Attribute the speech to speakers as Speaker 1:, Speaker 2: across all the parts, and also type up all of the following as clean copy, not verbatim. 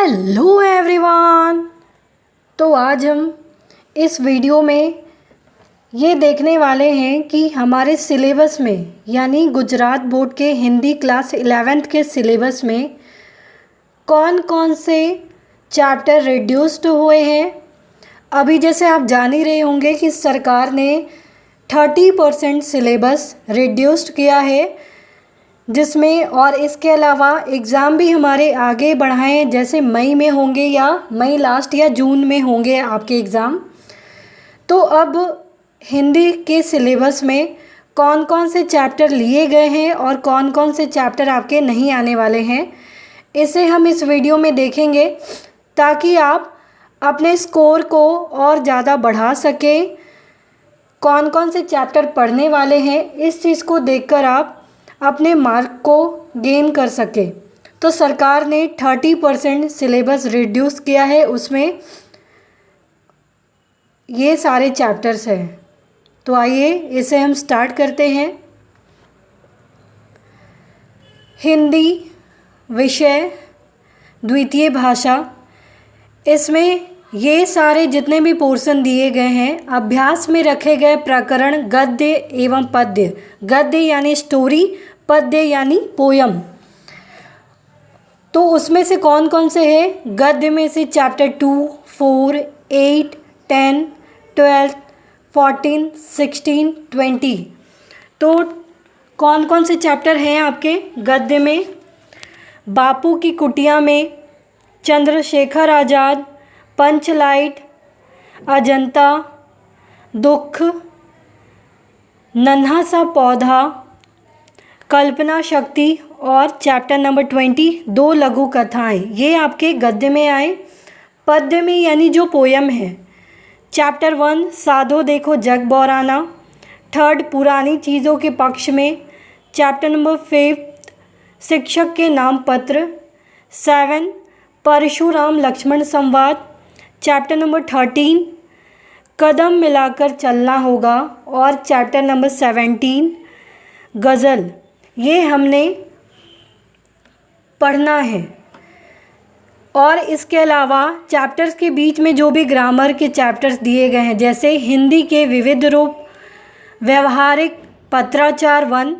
Speaker 1: Hello everyone. तो आज हम इस वीडियो में ये देखने वाले हैं कि हमारे सिलेबस में यानी गुजरात बोर्ड के हिंदी क्लास 11th के सिलेबस में कौन कौन से चैप्टर रिड्यूस्ड हुए हैं। अभी जैसे आप जान ही रहे होंगे कि सरकार ने 30% सिलेबस रिड्यूस्ड किया है, जिसमें और इसके अलावा एग्ज़ाम भी हमारे आगे बढ़ाए हैं, जैसे मई में होंगे या मई लास्ट या जून में होंगे आपके एग्ज़ाम। तो अब हिंदी के सिलेबस में कौन कौन से चैप्टर लिए गए हैं और कौन कौन से चैप्टर आपके नहीं आने वाले हैं, इसे हम इस वीडियो में देखेंगे ताकि आप अपने स्कोर को और ज़्यादा बढ़ा सकें। कौन कौन से चैप्टर पढ़ने वाले हैं, इस चीज़ को देखकर आप अपने मार्क को गेन कर सके। तो सरकार ने 30% सिलेबस रिड्यूस किया है, उसमें ये सारे चैप्टर्स हैं। तो आइए इसे हम स्टार्ट करते हैं। हिंदी विषय द्वितीय भाषा, इसमें ये सारे जितने भी पोर्शन दिए गए हैं, अभ्यास में रखे गए प्रकरण गद्य एवं पद्य। गद्य यानी स्टोरी, पद्य यानी पोयम। तो उसमें से कौन कौन से हैं? गद्य में से चैप्टर 2, 4, 8, 10, 12, 14, 16, 20। तो कौन कौन से चैप्टर हैं आपके गद्य में? बापू की कुटिया में, चंद्रशेखर आज़ाद, पंचलाइट, अजंता, दुख, नन्हा सा पौधा, कल्पना शक्ति और चैप्टर नंबर 20 दो लघु कथाएं, ये आपके गद्य में आए। पद्य में यानी जो पोयम है, चैप्टर 1 साधो देखो जग बौराना, 3 पुरानी चीज़ों के पक्ष में, चैप्टर नंबर 5 शिक्षक के नाम पत्र, 7 परशुराम लक्ष्मण संवाद, चैप्टर नंबर 13 कदम मिलाकर चलना होगा और चैप्टर नंबर 17 गज़ल, ये हमने पढ़ना है। और इसके अलावा चैप्टर्स के बीच में जो भी ग्रामर के चैप्टर्स दिए गए हैं, जैसे हिंदी के विविध रूप, व्यवहारिक पत्राचार 1,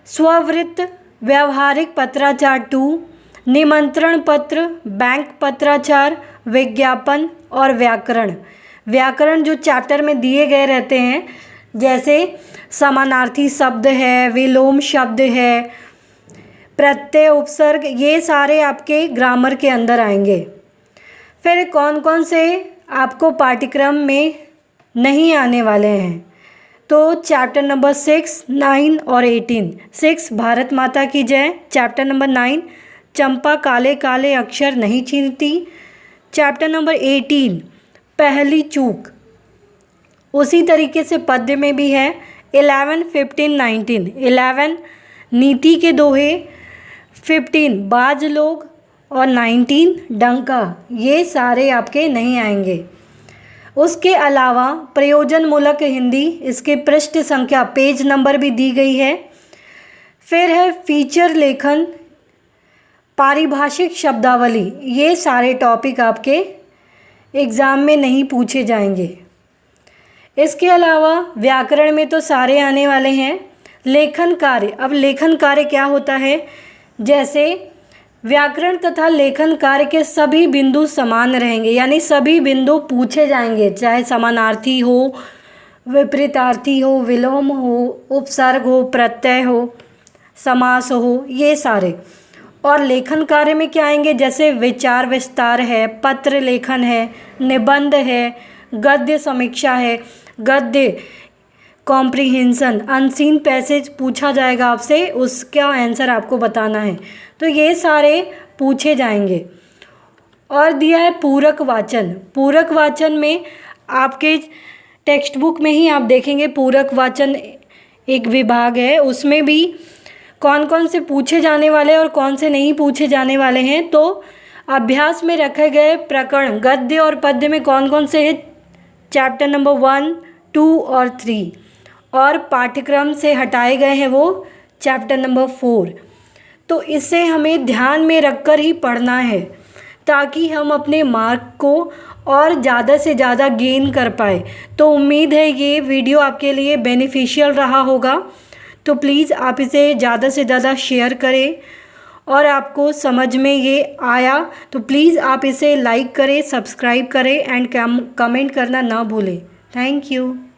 Speaker 1: स्ववृत्त व्यवहारिक पत्राचार 2, निमंत्रण पत्र, बैंक पत्राचार, विज्ञापन और व्याकरण। व्याकरण जो चैप्टर में दिए गए रहते हैं, जैसे समानार्थी शब्द है, विलोम शब्द है, प्रत्यय उपसर्ग, ये सारे आपके ग्रामर के अंदर आएंगे। फिर कौन कौन से आपको पाठ्यक्रम में नहीं आने वाले हैं? तो चैप्टर नंबर 6, 9 और 18। 6 भारत माता की जय, चैप्टर नंबर 9 चंपा काले काले अक्षर नहीं छीनती, चैप्टर नंबर 18 पहली चूक। उसी तरीके से पद्य में भी है 11, 15, 19। 11 नीति के दोहे, 15 बाज लोग और 19 डंका, ये सारे आपके नहीं आएंगे। उसके अलावा प्रयोजनमूलक हिंदी, इसके पृष्ठ संख्या पेज नंबर भी दी गई है। फिर है फीचर लेखन, पारिभाषिक शब्दावली, ये सारे टॉपिक आपके एग्ज़ाम में नहीं पूछे जाएंगे। इसके अलावा व्याकरण में तो सारे आने वाले हैं। लेखन कार्य, अब लेखन कार्य क्या होता है? जैसे व्याकरण तथा लेखन कार्य के सभी बिंदु समान रहेंगे, यानी सभी बिंदु पूछे जाएंगे, चाहे समानार्थी हो, विपरीतार्थी हो, विलोम हो, उपसर्ग हो, प्रत्यय हो, समास हो, ये सारे। और लेखन कार्य में क्या आएंगे? जैसे विचार विस्तार है, पत्र लेखन है, निबंध है, गद्य समीक्षा है, गद्य कॉम्प्रिहेंशन, अनसीन पैसेज पूछा जाएगा आपसे, उसका आंसर आपको बताना है। तो ये सारे पूछे जाएंगे। और दिया है पूरक वाचन। पूरक वाचन में आपके टेक्स्ट बुक में ही आप देखेंगे, पूरक वाचन एक विभाग है, उसमें भी कौन कौन से पूछे जाने वाले और कौन से नहीं पूछे जाने वाले हैं। तो अभ्यास में रखे गए प्रकरण गद्य और पद्य में कौन कौन से हैं? चैप्टर नंबर 1, 2 और 3। और पाठ्यक्रम से हटाए गए हैं वो चैप्टर नंबर 4। तो इसे हमें ध्यान में रखकर ही पढ़ना है, ताकि हम अपने मार्क को और ज़्यादा से ज़्यादा गेन कर पाए। तो उम्मीद है ये वीडियो आपके लिए बेनिफिशियल रहा होगा। तो प्लीज़ आप इसे ज़्यादा से ज़्यादा शेयर करें, और आपको समझ में ये आया तो प्लीज़ आप इसे लाइक करें, सब्सक्राइब करें एंड कमेंट करना ना भूलें। Thank you.